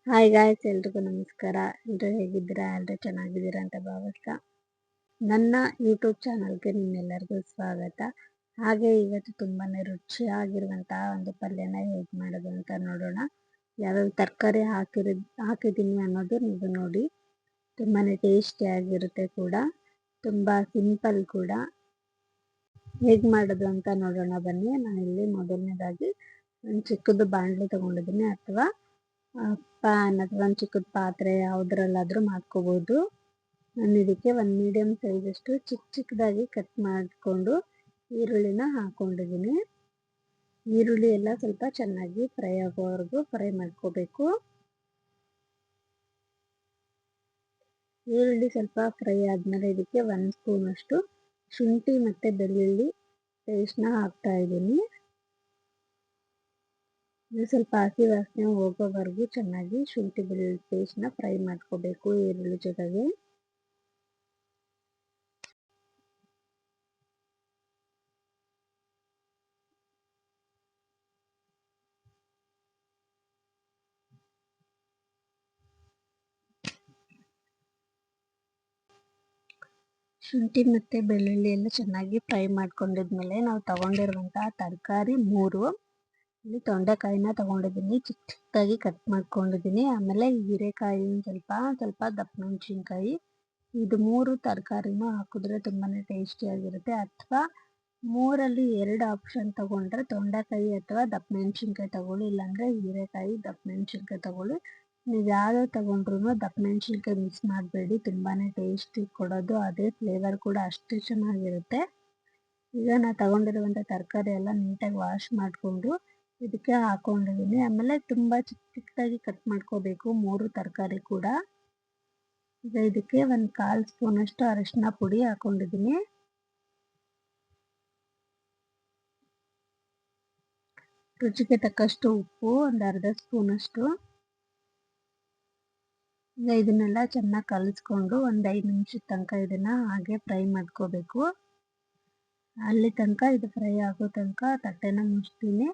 Hi guys, ಎಲ್ರಿಗೂ ನಮಸ್ಕಾರ. ಎಲ್ಲರೂ ಹೇಗಿದ್ದೀರಾ? ಎಲ್ಲರೂ ಚೆನ್ನಾಗಿದ್ದೀರಾ ಅಂತ ಭಾವಿಸ್ತಾ ನನ್ನ ಯೂಟ್ಯೂಬ್ ಚಾನಲ್ಗೆ ನಿಮ್ಮೆಲ್ಲರಿಗೂ ಸ್ವಾಗತ. ಹಾಗೆ ಇವತ್ತು ತುಂಬಾನೇ ರುಚಿಯಾಗಿರುವಂತಹ ಒಂದು ಪಲ್ಯನ ಹೇಗೆ ಮಾಡೋದು ಅಂತ ನೋಡೋಣ. ಯಾವ್ಯಾವ ತರಕಾರಿ ಹಾಕಿದ್ದೀನಿ ಅನ್ನೋದು ನೀವು ನೋಡಿ. ತುಂಬಾನೇ ಟೇಸ್ಟಿಯಾಗಿರುತ್ತೆ ಕೂಡ, ತುಂಬಾ ಸಿಂಪಲ್ ಕೂಡ. ಹೇಗೆ ಮಾಡೋದು ಅಂತ ನೋಡೋಣ ಬನ್ನಿ. ನಾನಿಲ್ಲಿ ಮೊದಲನೇದಾಗಿ ಒಂದು ಚಿಕ್ಕದು ಬಾಣಲೆ ತಗೊಂಡಿದ್ದೀನಿ, ಅಥವಾ ಪ್ಯಾನ್ ಅಥವಾ ಒಂದು ಚಿಕ್ಕದ ಪಾತ್ರೆ ಯಾವುದ್ರಲ್ಲಾದ್ರೂ ಮಾಡ್ಕೋಬಹುದು. ನಾನು ಇದಕ್ಕೆ ಒಂದು ಮೀಡಿಯಂ ಸೈಜಷ್ಟು ಚಿಕ್ಕದಾಗಿ ಕಟ್ ಮಾಡಿಕೊಂಡು ಈರುಳ್ಳಿನ ಹಾಕೊಂಡಿದ್ದೀನಿ. ಈರುಳ್ಳಿ ಎಲ್ಲ ಸ್ವಲ್ಪ ಚೆನ್ನಾಗಿ ಫ್ರೈ ಆಗೋವರೆಗೂ ಫ್ರೈ ಮಾಡ್ಕೋಬೇಕು. ಈರುಳ್ಳಿ ಸ್ವಲ್ಪ ಫ್ರೈ ಆದ್ಮೇಲೆ ಇದಕ್ಕೆ 1 ಸ್ಪೂನ್ ಅಷ್ಟು ಶುಂಠಿ ಮತ್ತೆ ಬೆಳ್ಳುಳ್ಳಿ ಪೇಸ್ಟ್ನ ಹಾಕ್ತಾ ಇದ್ದೀನಿ. ಇದು ಸ್ವಲ್ಪ ಹಸಿ ವಾಸನೆ ಹೋಗೋವರೆಗೂ ಚೆನ್ನಾಗಿ ಶುಂಠಿ ಬೆಳ್ಳುಳ್ಳಿ ಪೇಸ್ಟ್ನ ಫ್ರೈ ಮಾಡ್ಕೋಬೇಕು ಈರುಳ್ಳಿ ಜೊತೆಗೆ. ಶುಂಠಿ ಮತ್ತು ಬೆಳ್ಳುಳ್ಳಿ ಎಲ್ಲ ಚೆನ್ನಾಗಿ ಫ್ರೈ ಮಾಡ್ಕೊಂಡಿದ್ಮೇಲೆ ನಾವು ತಗೊಂಡಿರುವಂತಹ ತರಕಾರಿ 3 ಇಲ್ಲಿ ತೊಂಡೆಕಾಯಿನ ತಗೊಂಡಿದ್ದೀನಿ, ಚಿಕ್ಕದಾಗಿ ಕಟ್ ಮಾಡ್ಕೊಂಡಿದ್ದೀನಿ. ಆಮೇಲೆ ಹೀರೆಕಾಯಿ ಸ್ವಲ್ಪ ದಪ್ಪ ಮೆಣಸಿನ್ಕಾಯಿ. ಇದು 3 ತರಕಾರಿನೂ ಹಾಕಿದ್ರೆ ತುಂಬಾನೇ ಟೇಸ್ಟಿಯಾಗಿರುತ್ತೆ. ಅಥವಾ 3ರಲ್ಲಿ 2 ಆಪ್ಷನ್ ತಗೊಂಡ್ರೆ ತೊಂಡೆಕಾಯಿ ಅಥವಾ ದಪ್ಪ ಮೆಣಸಿನ್ಕಾಯಿ ತಗೊಳ್ಳಿ, ಇಲ್ಲಾಂದ್ರೆ ಹೀರೆಕಾಯಿ ದಪ್ಪ ಮೆಣಸಿನ್ಕಾಯಿ ತಗೊಳ್ಳಿ. ನೀವು ಯಾವ್ದು ತಗೊಂಡ್ರು ದಪ್ಪ ಮೆಣಸಿನ್ಕಾಯಿ ಮಿಕ್ಸ್ ಮಾಡಬೇಡಿ, ತುಂಬಾನೇ ಟೇಸ್ಟಿ ಕೊಡೋದು, ಅದೇ ಫ್ಲೇವರ್ ಕೂಡ ಅಷ್ಟೇ ಚೆನ್ನಾಗಿರುತ್ತೆ. ಈಗ ನಾನು ತಗೊಂಡಿರುವಂಥ ತರಕಾರಿ ಎಲ್ಲ ನೀಟಾಗಿ ವಾಶ್ ಮಾಡಿಕೊಂಡು ಇದಕ್ಕೆ ಹಾಕೊಂಡಿದ್ದೀನಿ. ಆಮೇಲೆ ತುಂಬ ಚಿಕ್ಕದಾಗಿ ಕಟ್ ಮಾಡ್ಕೋಬೇಕು 3 ತರಕಾರಿ ಕೂಡ. ಈಗ ಇದಕ್ಕೆ 1/4 ಸ್ಪೂನ್ ಅಷ್ಟು ಅರಿಶಿನ ಪುಡಿ ಹಾಕೊಂಡಿದ್ದೀನಿ. ರುಚಿಗೆ ತಕ್ಕಷ್ಟು ಉಪ್ಪು, ಒಂದು ಅರ್ಧ ಸ್ಪೂನ್ ಅಷ್ಟು. ಈಗ ಇದನ್ನೆಲ್ಲ ಚೆನ್ನಾಗಿ ಕಲಿಸ್ಕೊಂಡು ಒಂದು 5 ನಿಮಿಷದ ತನಕ ಇದನ್ನ ಹಾಗೆ ಫ್ರೈ ಮಾಡ್ಕೋಬೇಕು. ಅಲ್ಲಿ ತನಕ ಇದು ಫ್ರೈ ಆಗೋ ತನಕ ತಟ್ಟೆನ ಮುಚ್ತೀನಿ.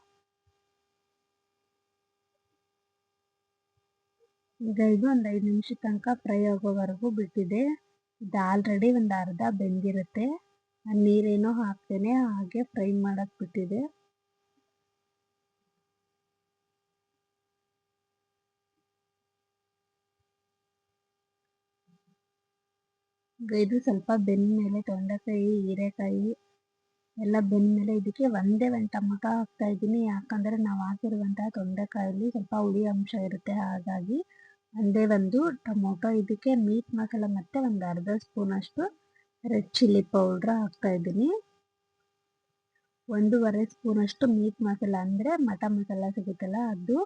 ಈಗ ಇದು ಒಂದು 5 ನಿಮಿಷದ ತನಕ ಫ್ರೈ ಆಗೋವರೆಗೂ ಬಿಟ್ಟಿದೆ. ಇದು ಆಲ್ರೆಡಿ ಒಂದು ಅರ್ಧ ಬೆಂದಿರುತ್ತೆ. ನೀರೇನೋ ಹಾಕ್ತೇನೆ ಹಾಗೆ ಫ್ರೈ ಮಾಡಕ್ ಬಿಟ್ಟಿದೆ. ಈಗ ಇದು ಸ್ವಲ್ಪ ಬೆಂದ್ಮೇಲೆ ತೊಂಡೆಕಾಯಿ ಹೀರೆಕಾಯಿ ಎಲ್ಲ ಬೆಂದ್ಮೇಲೆ ಇದಕ್ಕೆ ಒಂದೇ ಒಂದು ಟೊಮೊಟೊ ಹಾಕ್ತಾ ಇದ್ದೀನಿ. ಯಾಕಂದ್ರೆ ನಾವು ಹಾಕಿರುವಂತಹ ತೊಂಡೆಕಾಯಲ್ಲಿ ಸ್ವಲ್ಪ ಹುಳಿ ಅಂಶ ಇರುತ್ತೆ, ಹಾಗಾಗಿ ಒಂದೇ ಒಂದು ಟೊಮೊಟೊ. ಇದಕ್ಕೆ ಮೀಟ್ ಮಸಾಲ ಮತ್ತೆ ಒಂದು ಅರ್ಧ ಸ್ಪೂನ್ ಅಷ್ಟು ರೆಡ್ ಚಿಲ್ಲಿ ಪೌಡ್ರ್ ಹಾಕ್ತಾ ಇದ್ದೀನಿ. 1.5 ಸ್ಪೂನ್ ಅಷ್ಟು ಮೀಟ್ ಮಸಾಲ ಅಂದ್ರೆ ಮಟ ಮಸಾಲ ಸಿಗುತ್ತಲ್ಲ ಅದು,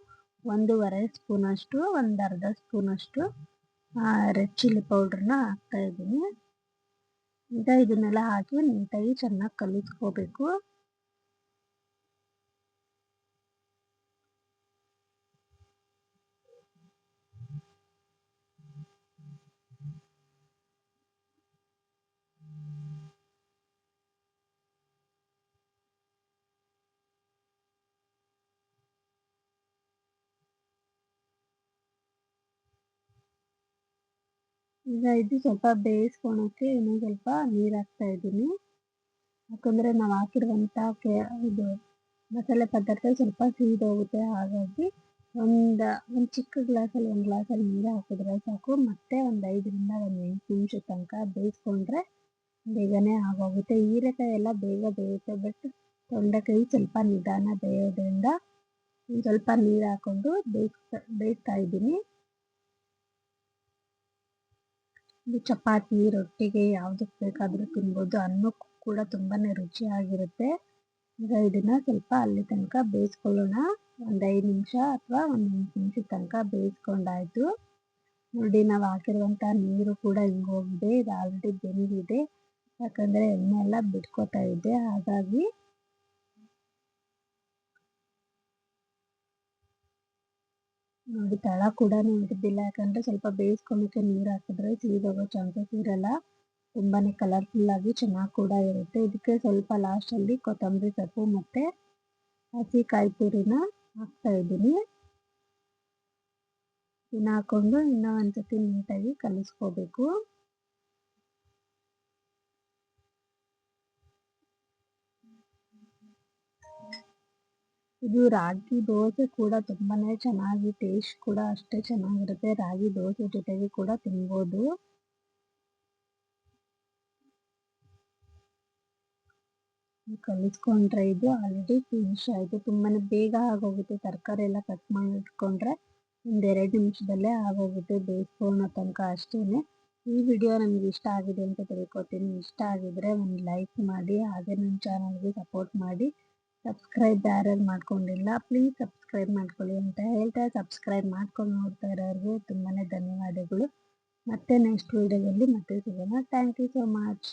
1.5 ಸ್ಪೂನ್ ಅಷ್ಟು, ಒಂದು ಅರ್ಧ ಸ್ಪೂನ್ ಅಷ್ಟು ರೆಡ್ ಚಿಲ್ಲಿ ಪೌಡ್ರನ್ನ ಹಾಕ್ತಾ ಇದ್ದೀನಿ. ಈಗ ಇದನ್ನೆಲ್ಲ ಹಾಕಿ ನೀಟಾಗಿ ಚೆನ್ನಾಗಿ ಕಲಿಸ್ಕೋಬೇಕು. ಈಗ ಇದು ಸ್ವಲ್ಪ ಬೇಯಿಸ್ಕೊಳಕ್ಕೆ ಇನ್ನೊಂದು ಸ್ವಲ್ಪ ನೀರು ಹಾಕ್ತಾ ಇದ್ದೀನಿ. ಯಾಕಂದ್ರೆ ನಾವು ಹಾಕಿರುವಂತ ಇದು ಮಸಾಲೆ ಪದಾರ್ಥ ಸ್ವಲ್ಪ ಸೀದೋಗುತ್ತೆ, ಹಾಗಾಗಿ ಒಂದು ಚಿಕ್ಕ ಗ್ಲಾಸಲ್ಲಿ 1 ಗ್ಲಾಸಲ್ಲಿ ನೀರು ಹಾಕಿದ್ರೆ ಸಾಕು. ಮತ್ತೆ ಒಂದು 5ರಿಂದ 8 ನಿಮಿಷ ತನಕ ಬೇಯಿಸ್ಕೊಂಡ್ರೆ ಬೇಗನೆ ಆಗೋಗುತ್ತೆ. ಹೀರೆಕಾಯಿ ಎಲ್ಲ ಬೇಗ ಬೇಯುತ್ತೆ, ಬಟ್ ತೊಂಡೆಕಾಯಿ ಸ್ವಲ್ಪ ನಿಧಾನ ಬೇಯೋದ್ರಿಂದ ಸ್ವಲ್ಪ ನೀರು ಹಾಕೊಂಡು ಬೇಯಿಸ್ತಾ ಇದ್ದೀನಿ. ಇದು ಚಪಾತಿ ರೊಟ್ಟಿಗೆ ಯಾವುದಕ್ಕೆ ಬೇಕಾದರೂ ತಿನ್ಬೋದು, ಅನ್ನಕ್ಕೂ ಕೂಡ ತುಂಬಾನೇ ರುಚಿಯಾಗಿರುತ್ತೆ. ಈಗ ಇದನ್ನ ಸ್ವಲ್ಪ ಅಲ್ಲಿ ತನಕ ಬೇಯಿಸ್ಕೊಳ್ಳೋಣ. ಒಂದು 5 ನಿಮಿಷ ಅಥವಾ ಒಂದು 8 ನಿಮಿಷದ ತನಕ ಬೇಯಿಸ್ಕೊಂಡಾಯ್ತು. ನೋಡಿ, ನಾವು ಹಾಕಿರುವಂತ ನೀರು ಕೂಡ ಹಿಂಗೋಗಿದೆ, ಇದು ಆಲ್ರೆಡಿ ಬೆಂದಿದೆ. ಯಾಕಂದ್ರೆ ಎಣ್ಣೆ ಎಲ್ಲ ಬಿಟ್ಕೋತಾ ಇದೆ, ಹಾಗಾಗಿ ನೋಡಿ ತಳ ಕೂಡ ಹಿಡಿದಿಲ್ಲ. ಯಾಕಂದ್ರೆ ಸ್ವಲ್ಪ ಬೇಯಿಸ್ಕೊಳಕ್ಕೆ ನೀರು ಹಾಕಿದ್ರೆ ಸೀದೋಗೋ ಚಾನ್ಸಸ್ ಇರಲ್ಲ, ತುಂಬಾನೇ ಕಲರ್ಫುಲ್ ಆಗಿ ಚೆನ್ನಾಗಿ ಕೂಡ ಇರುತ್ತೆ. ಇದಕ್ಕೆ ಸ್ವಲ್ಪ ಲಾಸ್ಟಲ್ಲಿ ಕೊತ್ತಂಬರಿ ಸೊಪ್ಪು ಮತ್ತೆ ಹಸಿ ಕಾಯಿ ತುರಿನ ಹಾಕ್ತಾ ಇದ್ದೀನಿ. ಇನ್ನು ಹಾಕೊಂಡು ಇನ್ನೂ ಒಂದ್ಸತಿ ನೀಟಾಗಿ ಕಲಿಸ್ಕೋಬೇಕು. ಇದು ರಾಗಿ ದೋಸೆ ಕೂಡ ತುಂಬಾನೇ ಚೆನ್ನಾಗಿ ಟೇಸ್ಟ್ ಕೂಡ ಅಷ್ಟೇ ಚೆನ್ನಾಗಿರುತ್ತೆ. ರಾಗಿ ದೋಸೆ ಜೊತೆಗೆ ಕೂಡ ತಿನ್ಬೋದು. ಕಲಿಸ್ಕೊಂಡ್ರೆ ಇದು ಆಲ್ರೆಡಿ ಫಿನಿಶ್ ಆಯಿತು. ತುಂಬಾನೇ ಬೇಗ ಆಗೋಗುತ್ತೆ. ತರಕಾರಿ ಎಲ್ಲ ಕಟ್ ಮಾಡಿ ಇಟ್ಕೊಂಡ್ರೆ ಒಂದೆರಡು ನಿಮಿಷದಲ್ಲೇ ಆಗೋಗುತ್ತೆ, ಬೇಯಿಸ್ಕೊಳ್ಳೋ ತನಕ ಅಷ್ಟೇನೆ. ಈ ವಿಡಿಯೋ ನಮ್ಗೆ ಇಷ್ಟ ಆಗಿದೆ ಅಂತ ತಿಳ್ಕೊತೀನಿ. ಇಷ್ಟ ಆಗಿದ್ರೆ ಒಂದು ಲೈಕ್ ಮಾಡಿ, ಹಾಗೆ ನನ್ನ ಚಾನಲ್ಗೆ ಸಪೋರ್ಟ್ ಮಾಡಿ. ಸಬ್ಸ್ಕ್ರೈಬ್ ಯಾರ್ಯಾರು ಮಾಡ್ಕೊಂಡಿಲ್ಲ ಪ್ಲೀಸ್ ಸಬ್ಸ್ಕ್ರೈಬ್ ಮಾಡ್ಕೊಳ್ಳಿ ಅಂತ ಹೇಳ್ತಾ, ಸಬ್ಸ್ಕ್ರೈಬ್ ಮಾಡ್ಕೊಂಡು ನೋಡ್ತಾ ಇರೋರಿಗೆ ತುಂಬಾನೇ ಧನ್ಯವಾದಗಳು. ಮತ್ತೆ ನೆಕ್ಸ್ಟ್ ವಿಡಿಯೋದಲ್ಲಿ ಮತ್ತೆ ಸಿಗೋಣ. Thank you so much.